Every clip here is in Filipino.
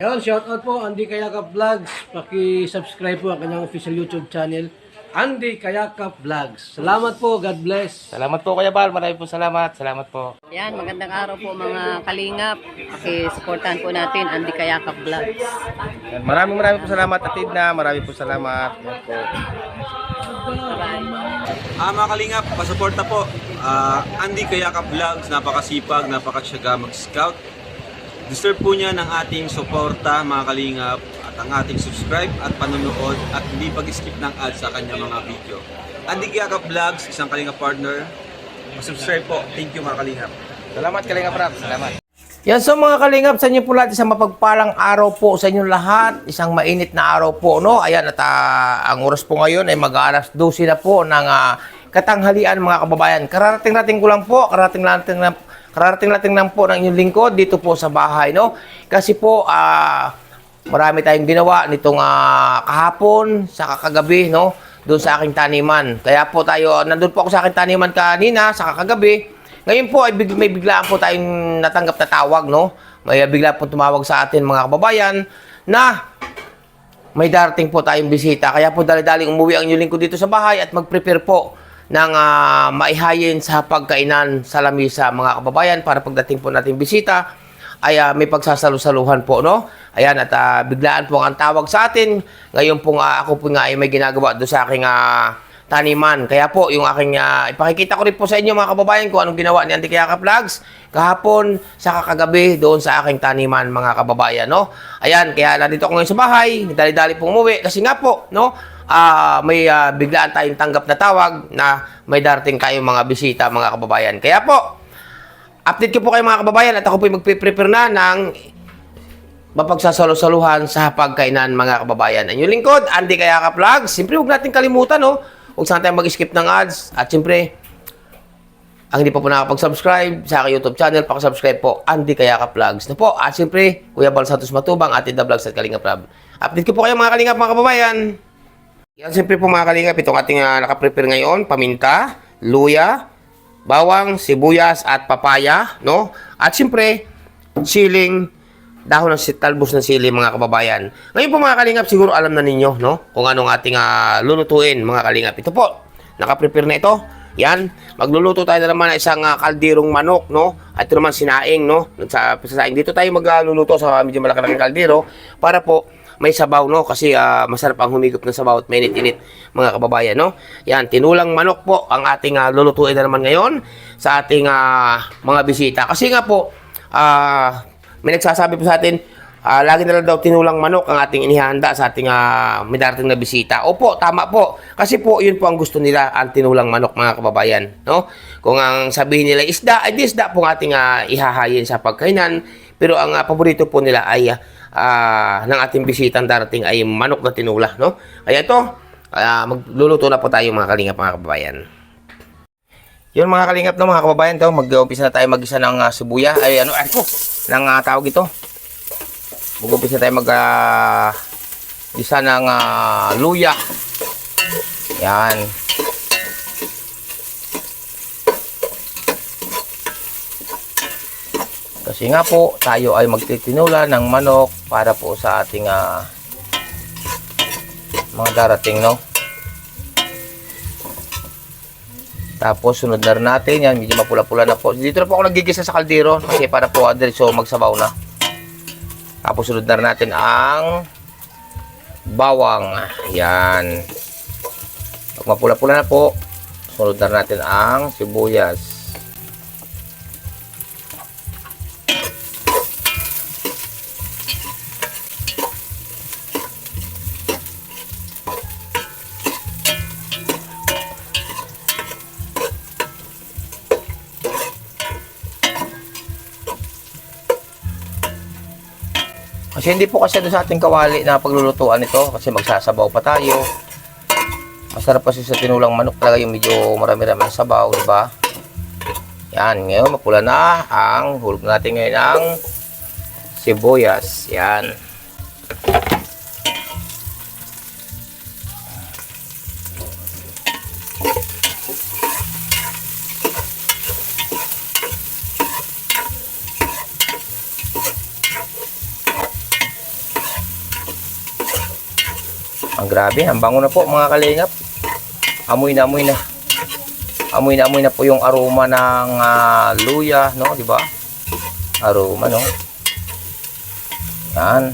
Ayun, shoutout po Andy Kayakap Vlogs. Paki-subscribe po ang kanyang official YouTube channel, Andy Kayakap Vlogs. Salamat po, God bless. Salamat po Kuya Bal, maraming po salamat. Salamat po. Yan, magandang araw po mga kalingap. Paki-supportahan po natin Andy Kayakap Vlogs. Yan, maraming po salamat Atid na, maraming po salamat. Yan po. Mga kalingap, pasuporta po. Andy Kayakap Vlogs, napakasipag, napakasyaga mag-scout. Deserve po niya ng ating suporta mga kalingap at ang ating subscribe at panonood at hindi pag-skip ng ads sa kanya mga video. Andy Kayakap Vlogs, isang kalingap partner. Subscribe po. Thank you mga kalingap. Salamat Kalingap Rap, salamat. Yan, so mga kalingap, sa inyo po lahat, isang mapagpalang araw po sa inyong lahat, isang mainit na araw po, no? Ayan, at ang oras po ngayon ay mag-alas 12 na po ng katanghalian mga kababayan. Kararating ko lang po, kararating lang po ng inyong lingkod dito po sa bahay, no? Kasi po, marami tayong ginawa nitong kahapon, sa kagabi, no? Doon sa aking taniman. Kaya po tayo, nandun po ako sa aking taniman kanina, sa kagabi. Ngayon po ay may biglaan po tayong natanggap na tawag, no? May bigla po tumawag sa atin mga kababayan na may darating po tayong bisita. Kaya po dali-daling umuwi ang inyong lingkod dito sa bahay at mag-prepare po ng maihayin sa pagkainan sa lamisa mga kababayan para pagdating po nating bisita ay may pagsasalusaluhan po, no? Ayan, at biglaan po ang tawag sa atin. Ngayon po ako po nga ay may ginagawa doon sa aking taniman. Kaya po yung aking ipakikita ko rin po sa inyo mga kababayan kung anong ginawa ni Andy Kayakap Vlogs kahapon sa kagabi doon sa aking taniman mga kababayan, no? Ayan, kaya nandito ako ngayon sa bahay, dali-dali pong umuwi kasi nga po, no? May biglaan tayong tanggap na tawag na may darating kayong mga bisita mga kababayan. Kaya po, update ko po kayo mga kababayan at ako po magpe-prepare na ng mapagsasalusaluhan sa pagkainan mga kababayan. Ang inyong lingkod, Andy Kayakap Vlogs. Siyempre, huwag natin kalimutan, no? Huwag sana tayong mag-skip ng ads. At siyempre, ang hindi pa po nakapag-subscribe sa aking YouTube channel, pakasubscribe po, Andy Kayakap Vlogs. Na po, at siyempre, Kuya Bal Santos Matubang, Atid na Vlogs at Kalingap Rab. Update ko po kayo mga kalingap mga kababayan. Yan, siyempre po mga kalingap, itong ating nakaprepare ngayon, paminta, luya, bawang, sibuyas at papaya, no? At siyempre, siling, dahon ng talbos ng sili mga kababayan. Ngayon po mga kalingap, siguro alam na ninyo, no? Kung anong ating lulutuin mga kalingap. Ito po, nakaprepare na ito. Yan, magluluto tayo na naman ng isang kalderong manok, no? At ito naman sinaing, no? Sa saing dito tayo magluluto sa medyo malaki-laking kaldero para po may sabaw, no? Kasi masarap ang humigop ng sabaw at mainit-init mga kababayan, no? Yan, tinulang manok po ang ating lulutuin na naman ngayon sa ating mga bisita. Kasi nga po, may nagsasabi po sa atin, lagi na lang daw tinulang manok ang ating inihanda sa ating may darating na bisita. Opo, tama po. Kasi po, yun po ang gusto nila, ang tinulang manok mga kababayan, no? Kung ang sabihin nila isda, ay isda po ang ating ihahayin sa pagkainan. Pero ang paborito po nila ay ng ating bisitang darating ay manok na tinula, no? Kaya ito, magluluto na po tayo mga kalingap mga kababayan. Yun mga kalingap no mga kababayan, to mag-umpisa na tayo mag-isa ng sibuya, ay ano po, ng tawag ito. Mag-umpisa na tayo mag-isa ng luya. Yan. Kasi nga po, tayo ay magtitinula ng manok para po sa ating mga darating, no? Tapos, sunod na rin natin. Yan, medyo mapula-pula na po. Dito na po ako nagigisa sa kaldero kasi para po so magsabaw na. Tapos, sunod na rin natin ang bawang. Yan. Pag mapula-pula na po, sunod na rin natin ang sibuyas. Kasi hindi po kasi doon sa ating kawali na paglulutuan ito kasi magsasabaw pa tayo. Masarap kasi sa tinulang manok talaga yung medyo marami-rami ang sabaw, di ba? Yan, ngayon mapula na ang hulog natin ngayon ang sibuyas. Yan. Ang grabe, ang bango na po mga kalingap. Amoy na, amoy na. Amoy na po yung aroma ng luya, no, di ba? Aroma, no. Yan.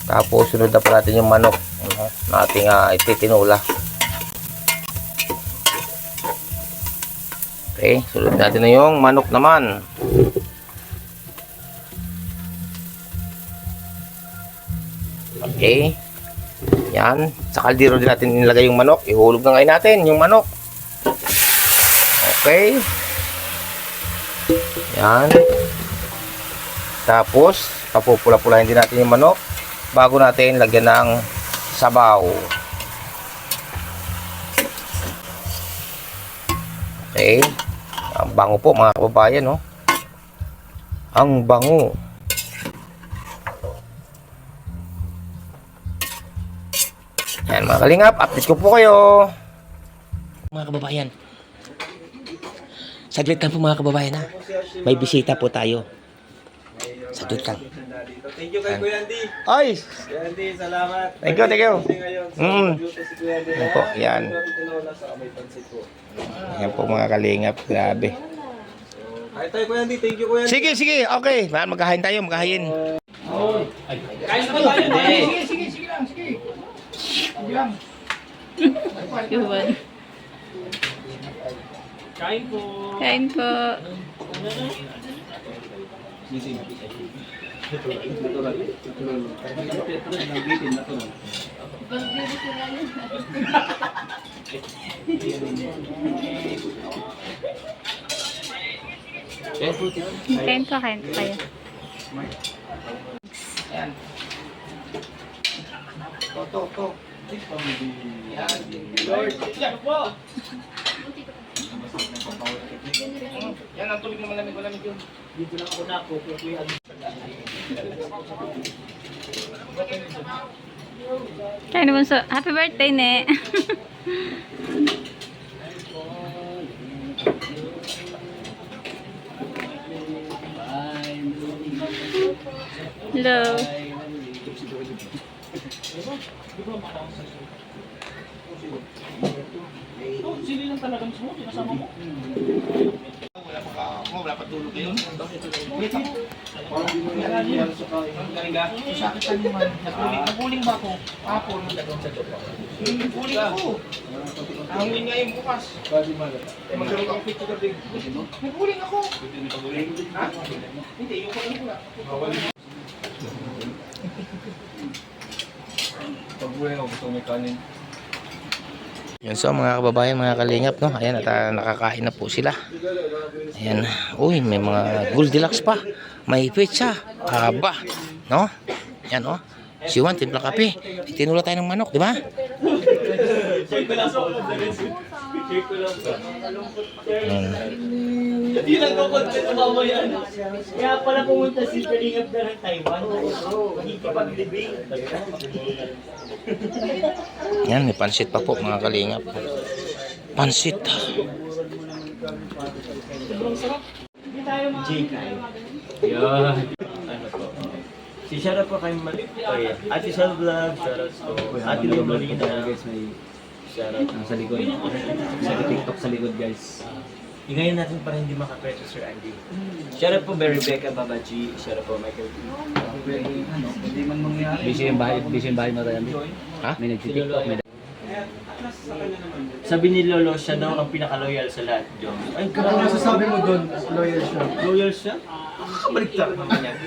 Tapos sunod na po natin yung manok, no, na ating ititinula. Okay, sunod natin na yung manok naman. Okay. Yan. Sa kaldero din natin nilagay yung manok. Ihulog na ngayon natin yung manok. Okay. Yan. Tapos, papupula-pulahin din natin yung manok bago natin lagyan ng sabaw. Okay. Ang bango po mga kababayan, no? Ang bango. Yan mga kalingap, update ko po kayo. Mga kababayan. Saglit lang po mga kababayan, ha. May bisita po tayo. Saglit lang. Thank you kay Kuya Andy. Ay! Kuya Andy, salamat. Thank you, thank you. Si Kuya Andy. Yan po, yan. Yan po mga kalingap, grabe. Kahit tayo Kuya Andy, thank you Kuya Andy. Sige, sige, okay. Magkahain tayo, magkahain. Iwan. Kain po. Kain po. Kain po kayo. Yan. To. Yan. Lord. Yan po. Yan ang tubig na malamig yun. Dito lang ako na ako. Kain naman so. Happy birthday, ne. Hello. Wala pa tulog yun. Naguling ba ako? Hapon. Naguling ako. Naguling nga yung bukas. Magkaroon ako picture ka din. Naguling ako. Ha? Hindi, yung pala. Pagbuhay ako, gusto may kanin. Yan so mga kababayan, mga kalingap, no? Ayan, at nakakain na po sila. Ayan. Uy, may mga Goldilocks pa. May pizza. Aba. No? Yan, oh. Si Juan, timpla kape. Tinula tayo ng manok, di ba? Hindi nagko-content ng mamayan. Kaya pala pumunta si Kalingap na ng Taiwan. Magkikipag-living. Yan, may pansit pa po mga kalingap. Pansit. J-Kai. Yan. Ano po? Si Shara po kayo Ate Shara Vlog, shoutout po. Ate Lolo Marina. Guys, may shoutout sa likod. Sa TikTok sa likod, guys. Ngayon natin para hindi makakwento, Sir Andy. Shoutout po Mary Rebecca Babaji. Shoutout po Michael. Hindi man mangyari. Busy yung bahay mo tayo. Ha? May nagtitiktok. May Sabi ni Lolo, siya daw ang pinaka-loyal sa lahat, John. Ay, Ano masasabi mo doon? Loyal siya. loyal siya? Baliktad naman yan.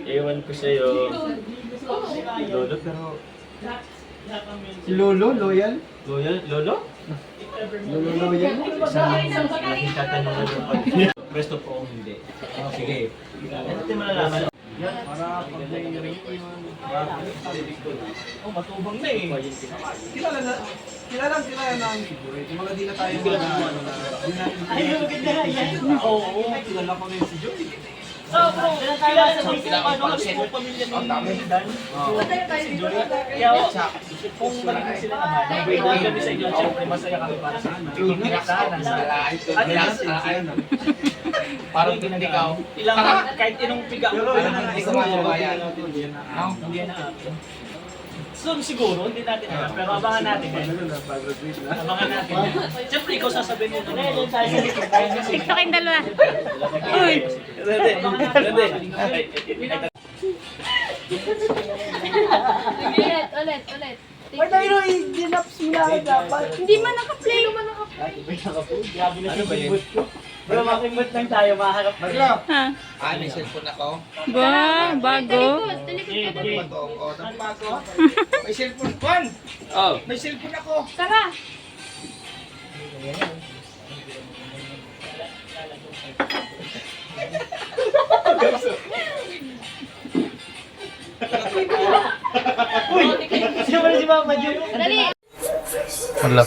Ewan ko sa'yo. Lolo, pero... Si Lolo, loyal? Loyal? Lolo? Lolo, loyal? Laging tatanungan mo pa. Presto po kung hindi. Sige. Ano natin malalaman? Para pag may reunion. Oh, matubang na eh. Kilala na ang figure. Yung mga di na tayo mga ano na. Ay, maganda yan. Oo. Kilala ko na yung si Joey. Parang ikaw. Kahit inong piga mo. Soon siguro, hindi natin alam. Pero abangan natin. Abangan natin. Siyempre, ikaw sasabihin mo. TikTok kayong dalawa. Uy! Ulit. Wait, tayo i-ginaps mo lang dapat. Hindi man naka-play. Grabe na si Bud ko. Bro, makimot lang tayo, maharap pa rin. May cellphone ako. Bago. May cellphone. Juan! Oh. May cellphone ako. Tara. Sino ba si Mama Jun? Dali. Wala.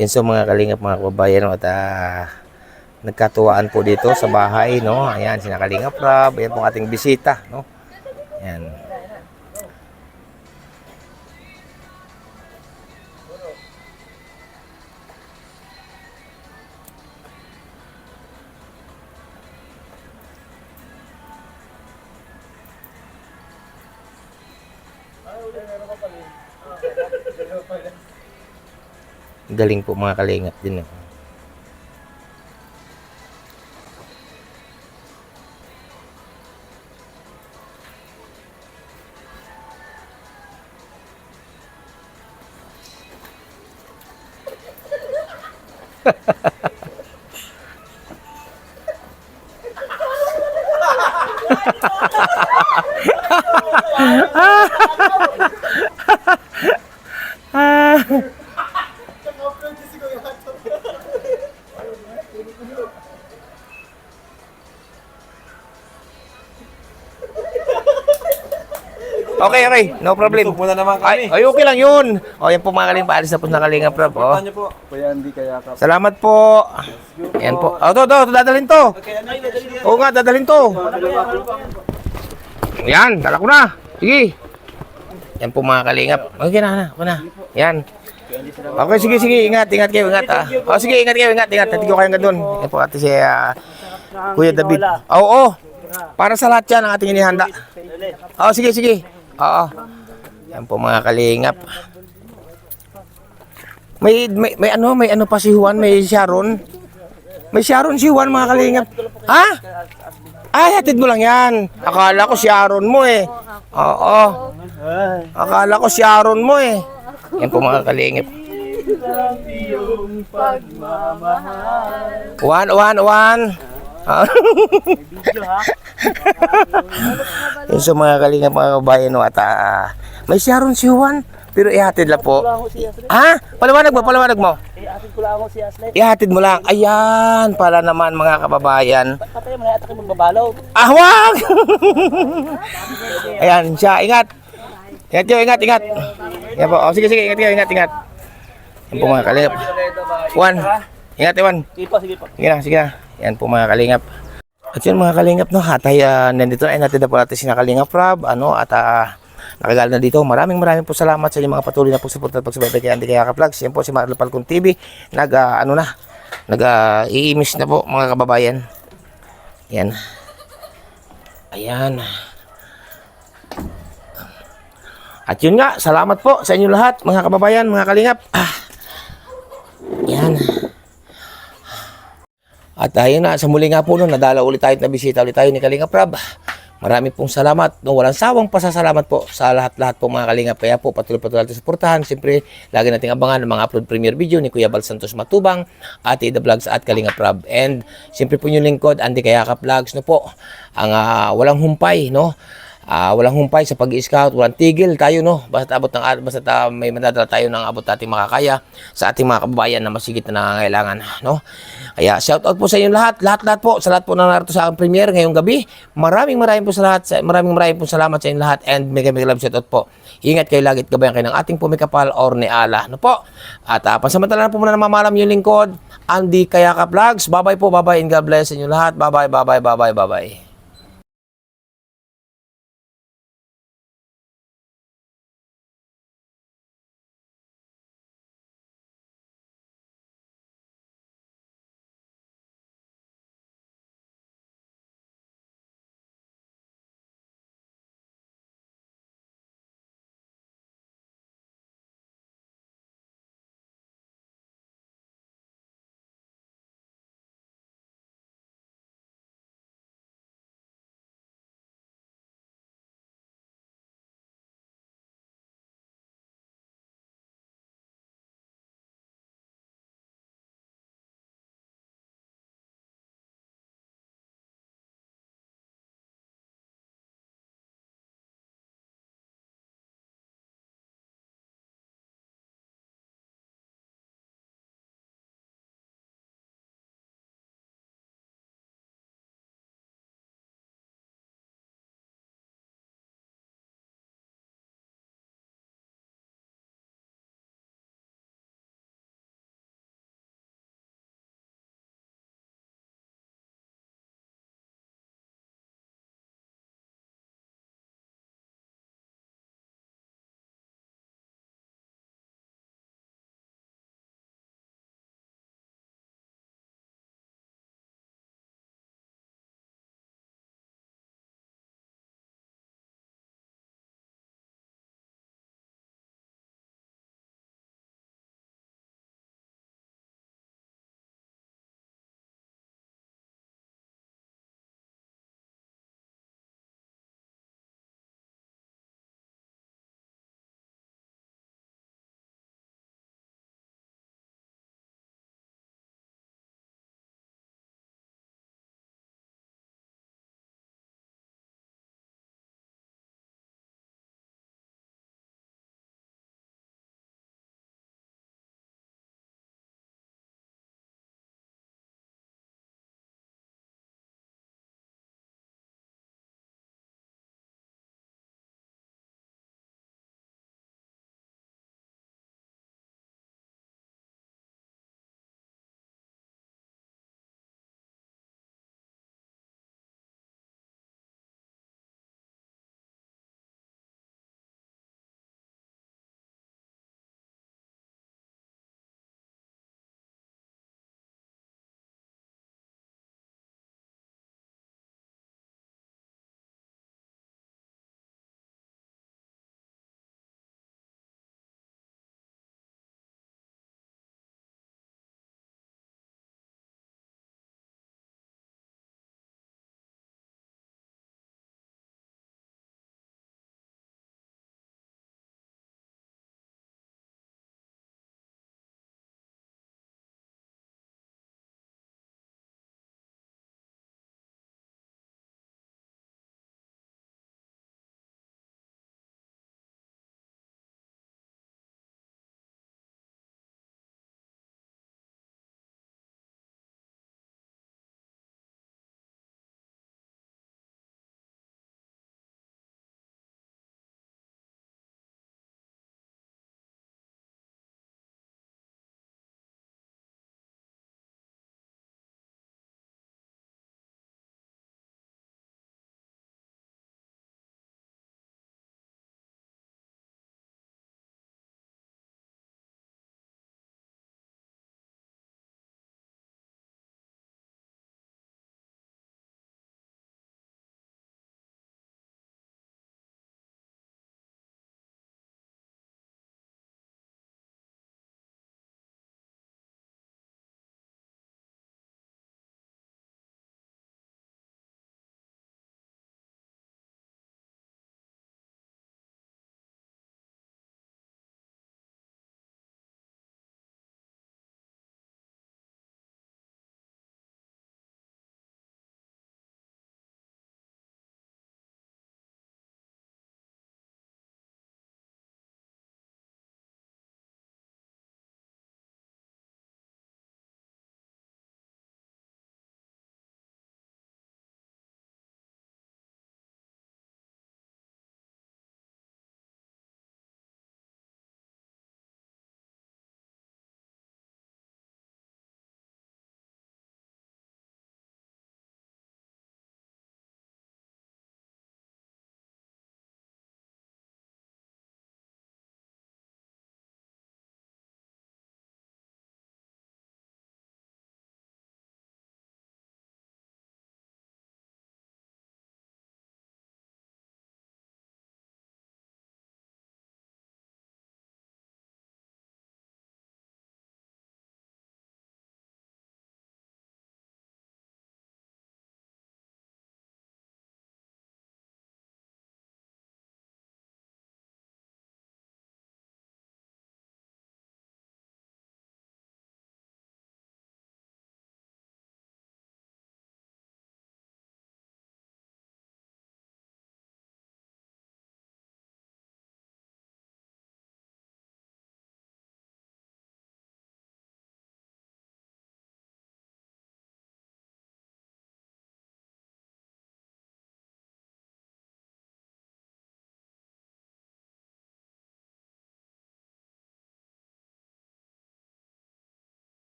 Yan so mga kalingap mga kababayan no, at nagkatuwaan po dito sa bahay no. Ayan sina Kalingap Rob, ayan po ating bisita no. Ayan. Galing po mga kalingap din. No? Okay. No problem. Muna naman kami. Ay, okay lang yun. O, yan po mga kalingap. Paalis na po na Kalingap Rob. O. Ano po? Kuya Andy Kayakap. Salamat po. Yan po. O, to. Dadalhin to. Oo nga, dadalhin to. Yan, dala ko na. Sige. Yan po mga kalingap. Okay na. Yan. Okay, sige. Ingat kayo. O, sige, ingat kayo. Hindi ko kayo doon. Yan po ate si Kuya David. Oo. Para sa lahat yan ang ating inihanda. O, sige. Oo. Yan po mga kalingap. May ano pa si Juan, may Sharon. May Sharon si Juan mga kalingap. Ha? Ay, hatid mo lang yan. Akala ko Sharon mo eh. Oo. Akala ko Sharon mo eh. Yan po mga kalingap. Juan. Yun sa mga kalingap mga kabayan no, at may Sharon si Juan pero ihatid lang po. Ha? Paliwanag mo. Ihatid ko lang ako si Aslet. Ihatid mo lang. Ayan para naman mga kababayan. Patay mo na yata kayo magbabalaw. Wag! Ayan siya. Ingat kayo. Yan po. Sige. Ingat kayo. Yan po mga kalingap. Juan. Ingat Juan. Sige po. Sige na. Yan po mga kalingap. At yun mga kalingap no, hatay nandito ay natin na po natin si Kalingap Rob at nakagaling na dito. Maraming po salamat sa inyong mga patuloy na pagsuporta at pagsubaybay kay Andy Kayakap Vlogs. Yan po si Marlo Falcon TV. Nag-i-miss na po mga kababayan. Yan. Ayan. At yun nga, salamat po sa inyo lahat mga kababayan, mga kalingap. Yan. At ayun na, sa muli nga po nadala ulit tayo at nabisita ulit tayo ni Kalinga Prab. Marami pong salamat. No, walang sawang pasasalamat po sa lahat-lahat po mga Kalingap. Kaya po patuloy-patuloy natin suportahan. Siyempre, lagi nating abangan ang mga upload premiere video ni Kuya Bal Santos Matubang, Ate Ida Vlogs at Kalinga Prab. And siyempre po yung lingkod, Andy Kayaka Vlogs, no po. Ang walang humpay, no? Walang humpay sa pag-i-scout, walang tigil tayo, no? Basta may madadala tayo ng abot nating makakaya sa ating mga kababayan na masigit na nangangailangan, no? Kaya shout out po sa inyo lahat po, sa lahat po na narito sa aking premiere ngayong gabi. Maraming po sa lahat, maraming po salamat sa inyo lahat, and mega love shout out po. Ingat kayo lagi at gabayan kayo ng ating pumikapal or ni Allah, no po? At pansamantala na po muna namamalam yung lingkod, Andy Kayaka Vlogs. Bye-bye po, bye-bye, and God bless sa inyo lahat. Bye-bye.